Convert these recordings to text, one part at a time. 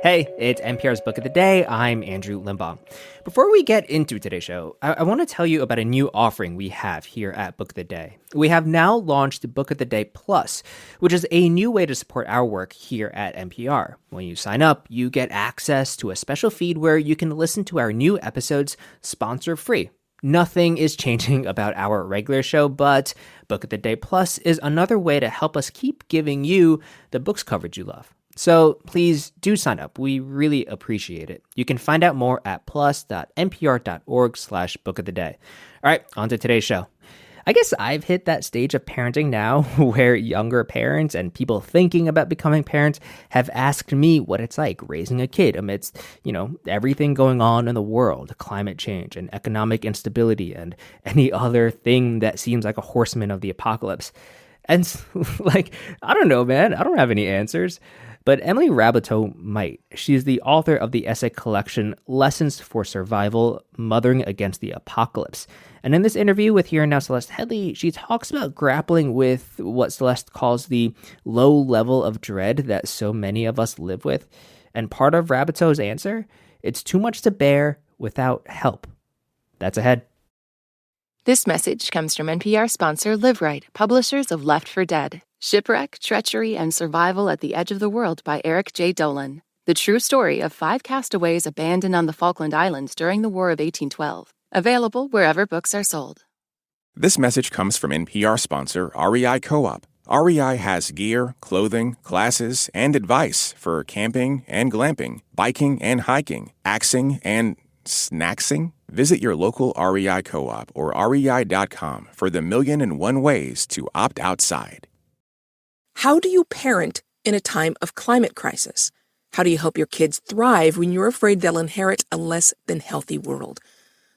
Hey, it's NPR's Book of the Day. I'm Andrew Limbaugh. Before we get into today's show, I want to tell you about a new offering we have here at Book of the Day. We have now launched Book of the Day Plus, which is a new way to support our work here at NPR. When you sign up, you get access to a special feed where you can listen to our new episodes sponsor-free. Nothing is changing about our regular show, but Book of the Day Plus is another way to help us keep giving you the books coverage you love. So please do sign up. We really appreciate it. You can find out more at plus.npr.org/bookoftheday. All right, on to today's show. I guess I've hit that stage of parenting now where younger parents and people thinking about becoming parents have asked me what it's like raising a kid amidst, everything going on in the world, climate change and economic instability and any other thing that seems like a horseman of the apocalypse. And I don't know, man. I don't have any answers. But Emily Raboteau might. She's the author of the essay collection Lessons for Survival, Mothering Against the Apocalypse. And in this interview with Here and Now Celeste Headlee, she talks about grappling with what Celeste calls the low level of dread that so many of us live with. And part of Raboteau's answer, it's too much to bear without help. That's ahead. This message comes from NPR sponsor Live Right, publishers of Left for Dead. Shipwreck, Treachery, and Survival at the Edge of the World by Eric J. Dolan. The true story of 5 castaways abandoned on the Falkland Islands during the War of 1812. Available wherever books are sold. This message comes from NPR sponsor REI Co-op. REI has gear, clothing, classes, and advice for camping and glamping, biking and hiking, axing and snacksing. Visit your local REI Co-op or rei.com for the 1,000,001 ways to opt outside. How do you parent in a time of climate crisis? How do you help your kids thrive when you're afraid they'll inherit a less than healthy world?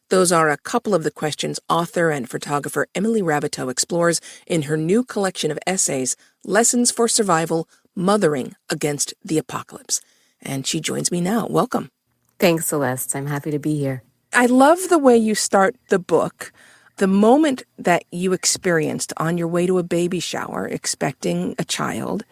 Those are a couple of the questions author and photographer Emily Raboteau explores in her new collection of essays, Lessons for Survival, Mothering Against the Apocalypse. And she joins me now. Welcome. Thanks, Celeste. I'm happy to be here. I love the way you start the book. The moment that you experienced on your way to a baby shower, expecting a child,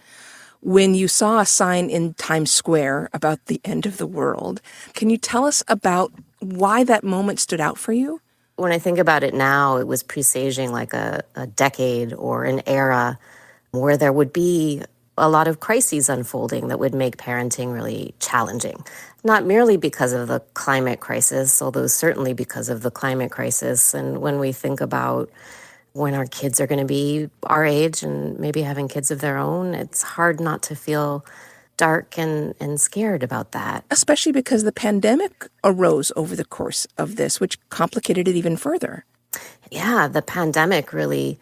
when you saw a sign in Times Square about the end of the world. Can you tell us about why that moment stood out for you? When I think about it now, it was presaging like a decade or an era where there would be a lot of crises unfolding that would make parenting really challenging. Not merely because of the climate crisis, although certainly because of the climate crisis. And when we think about when our kids are going to be our age and maybe having kids of their own, it's hard not to feel dark and scared about that. Especially because the pandemic arose over the course of this, which complicated it even further. Yeah, the pandemic really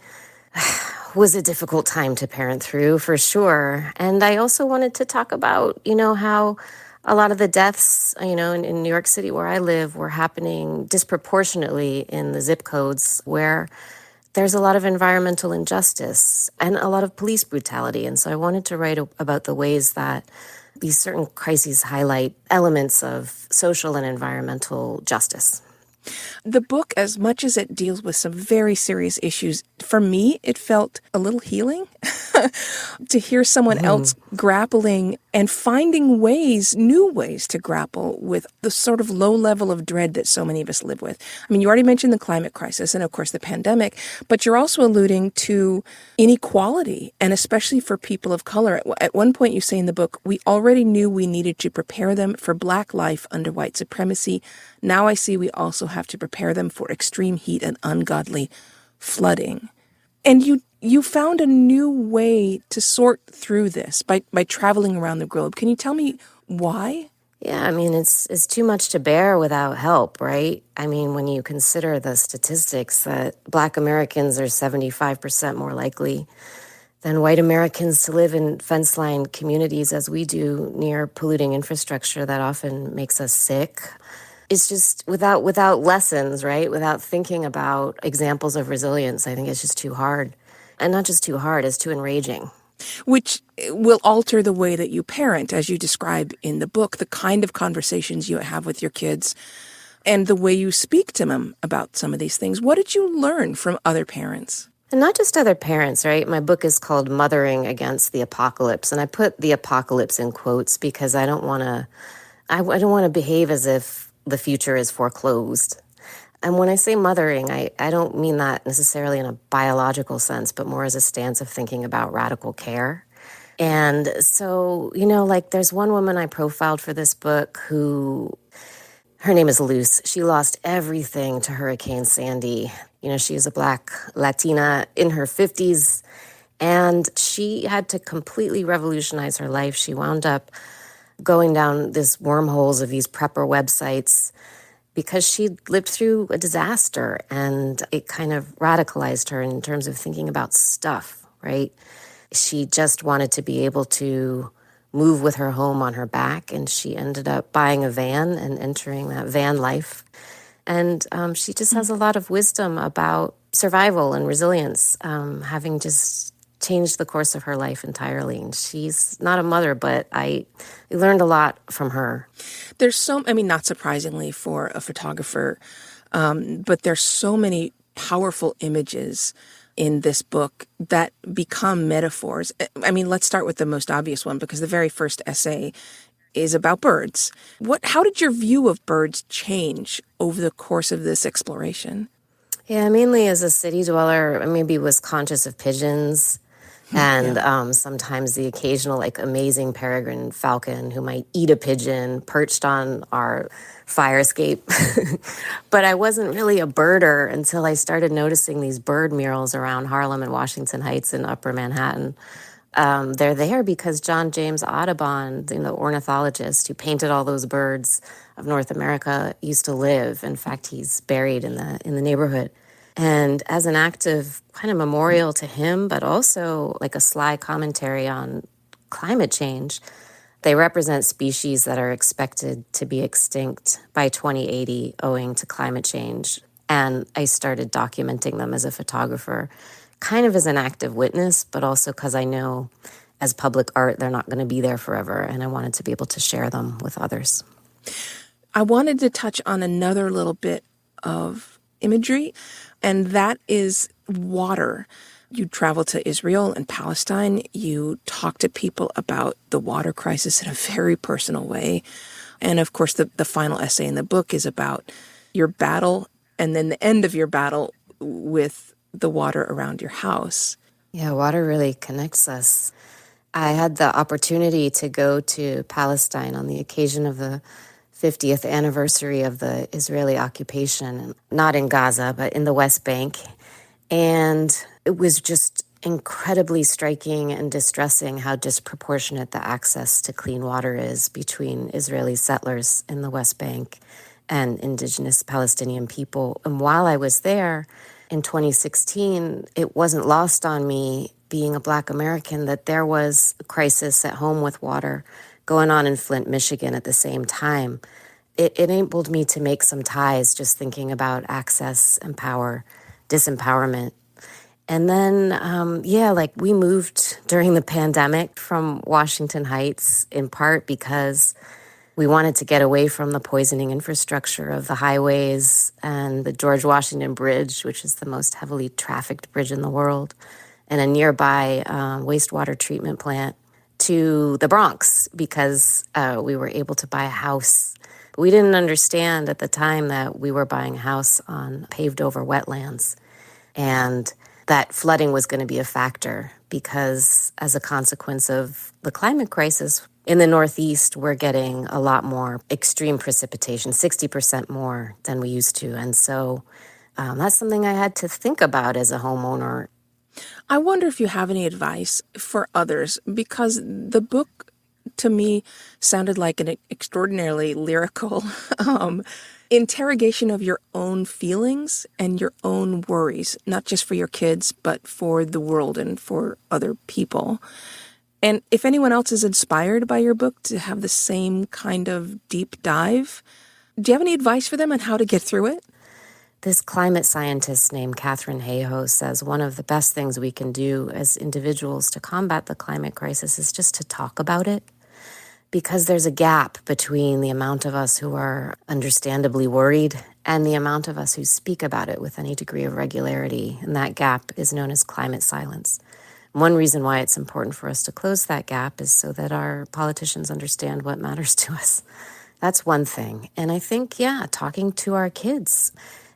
was a difficult time to parent through, for sure. And I also wanted to talk about, how a lot of the deaths, in New York City where I live were happening disproportionately in the zip codes where there's a lot of environmental injustice and a lot of police brutality. And so I wanted to write about the ways that these certain crises highlight elements of social and environmental justice. The book, as much as it deals with some very serious issues, for me, it felt a little healing to hear someone else grappling and finding new ways to grapple with the sort of low level of dread that so many of us live with. I mean, you already mentioned the climate crisis and, of course, the pandemic, but you're also alluding to inequality, and especially for people of color. At one point, you say in the book, we already knew we needed to prepare them for Black life under white supremacy. Now I see we also have to prepare them for extreme heat and ungodly flooding. And you found a new way to sort through this by traveling around the globe. Can you tell me why? Yeah, I mean, it's too much to bear without help, right? I mean, when you consider the statistics that Black Americans are 75% more likely than white Americans to live in fence-lined communities as we do near polluting infrastructure that often makes us sick. It's just without lessons, right? Without thinking about examples of resilience, I think it's just too hard. And not just too hard, it's too enraging. Which will alter the way that you parent, as you describe in the book, the kind of conversations you have with your kids and the way you speak to them about some of these things. What did you learn from other parents? And not just other parents, right? My book is called Mothering Against the Apocalypse. And I put the apocalypse in quotes because I don't want to, I don't want to behave as if the future is foreclosed. And when I say mothering, I don't mean that necessarily in a biological sense, but more as a stance of thinking about radical care. And so, like there's one woman I profiled for this book who, her name is Luce. She lost everything to Hurricane Sandy. She is a Black Latina in her 50s, and she had to completely revolutionize her life. She wound up going down these wormholes of these prepper websites because she lived through a disaster, and it kind of radicalized her in terms of thinking about stuff, right? She just wanted to be able to move with her home on her back, and she ended up buying a van and entering that van life. And she just has a lot of wisdom about survival and resilience, having just changed the course of her life entirely. And she's not a mother, but I learned a lot from her. There's not surprisingly for a photographer, but there's so many powerful images in this book that become metaphors. Let's start with the most obvious one, because the very first essay is about birds. How did your view of birds change over the course of this exploration? Yeah, mainly as a city dweller, I maybe was conscious of pigeons and sometimes the occasional amazing peregrine falcon who might eat a pigeon perched on our fire escape. But I wasn't really a birder until I started noticing these bird murals around Harlem and Washington Heights and Upper Manhattan. They're there because John James Audubon, the ornithologist who painted all those birds of North America, used to live. In fact, he's buried in the neighborhood. And as an act of kind of memorial to him, but also like a sly commentary on climate change, they represent species that are expected to be extinct by 2080 owing to climate change. And I started documenting them as a photographer, kind of as an active witness, but also because I know as public art, they're not going to be there forever. And I wanted to be able to share them with others. I wanted to touch on another little bit of imagery, and that is water. You travel to Israel and Palestine. You talk to people about the water crisis in a very personal way. And of course, the final essay in the book is about your battle and then the end of your battle with the water around your house. Yeah, water really connects us. I had the opportunity to go to Palestine on the occasion of the 50th anniversary of the Israeli occupation, not in Gaza, but in the West Bank. And it was just incredibly striking and distressing how disproportionate the access to clean water is between Israeli settlers in the West Bank and indigenous Palestinian people. And while I was there in 2016, it wasn't lost on me, being a Black American, that there was a crisis at home with water going on in Flint, Michigan at the same time. It enabled me to make some ties just thinking about access and power, disempowerment. And then, we moved during the pandemic from Washington Heights, in part because we wanted to get away from the poisoning infrastructure of the highways and the George Washington Bridge, which is the most heavily trafficked bridge in the world, and a nearby wastewater treatment plant, to the Bronx because we were able to buy a house. But we didn't understand at the time that we were buying a house on paved over wetlands, and that flooding was going to be a factor because as a consequence of the climate crisis, in the Northeast, we're getting a lot more extreme precipitation, 60% more than we used to. And so that's something I had to think about as a homeowner. I wonder if you have any advice for others, because the book to me sounded like an extraordinarily lyrical interrogation of your own feelings and your own worries, not just for your kids, but for the world and for other people. And if anyone else is inspired by your book to have the same kind of deep dive, do you have any advice for them on how to get through it? This climate scientist named Catherine Hayhoe says one of the best things we can do as individuals to combat the climate crisis is just to talk about it. because there's a gap between the amount of us who are understandably worried and the amount of us who speak about it with any degree of regularity. And that gap is known as climate silence. One reason why it's important for us to close that gap is so that our politicians understand what matters to us. That's one thing. And I think, talking to our kids.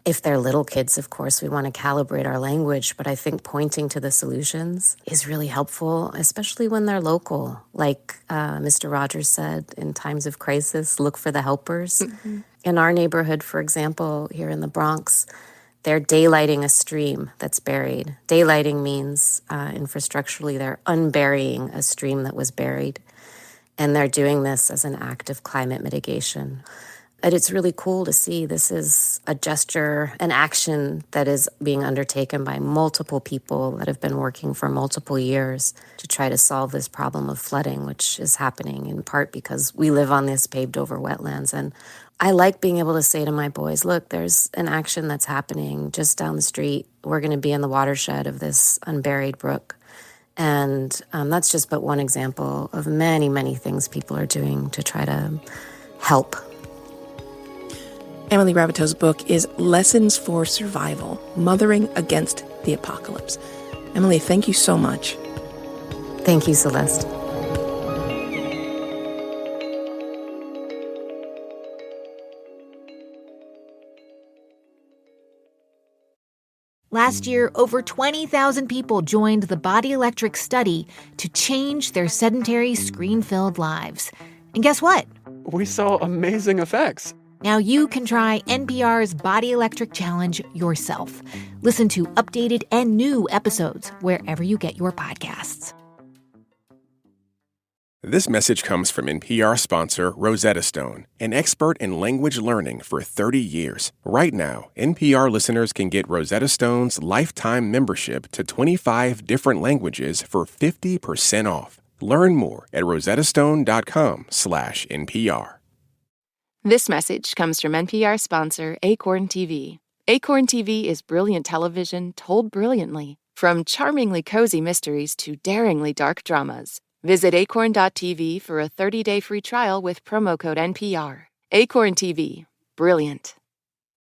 If they're little kids, of course, we want to calibrate our language, but I think pointing to the solutions is really helpful, especially when they're local. Like Mr. Rogers said, in times of crisis, look for the helpers. Mm-hmm. In our neighborhood, for example, here in the Bronx, they're daylighting a stream that's buried. Daylighting means infrastructurally they're unburying a stream that was buried. And they're doing this as an act of climate mitigation. And it's really cool to see this is a gesture, an action that is being undertaken by multiple people that have been working for multiple years to try to solve this problem of flooding, which is happening in part because we live on this paved over wetlands. And I like being able to say to my boys, look, there's an action that's happening just down the street. We're going to be in the watershed of this unburied brook. And that's just but one example of many, many things people are doing to try to help. Emily Raboteau's book is Lessons for Survival, Mothering Against the Apocalypse. Emily, thank you so much. Thank you, Celeste. Last year, over 20,000 people joined the Body Electric study to change their sedentary, screen-filled lives. And guess what? We saw amazing effects. Now you can try NPR's Body Electric Challenge yourself. Listen to updated and new episodes wherever you get your podcasts. This message comes from NPR sponsor Rosetta Stone, an expert in language learning for 30 years. Right now, NPR listeners can get Rosetta Stone's lifetime membership to 25 different languages for 50% off. Learn more at rosettastone.com/NPR. This message comes from NPR sponsor Acorn TV. Acorn TV is brilliant television told brilliantly, from charmingly cozy mysteries to daringly dark dramas. Visit acorn.tv for a 30-day free trial with promo code NPR. Acorn TV. Brilliant.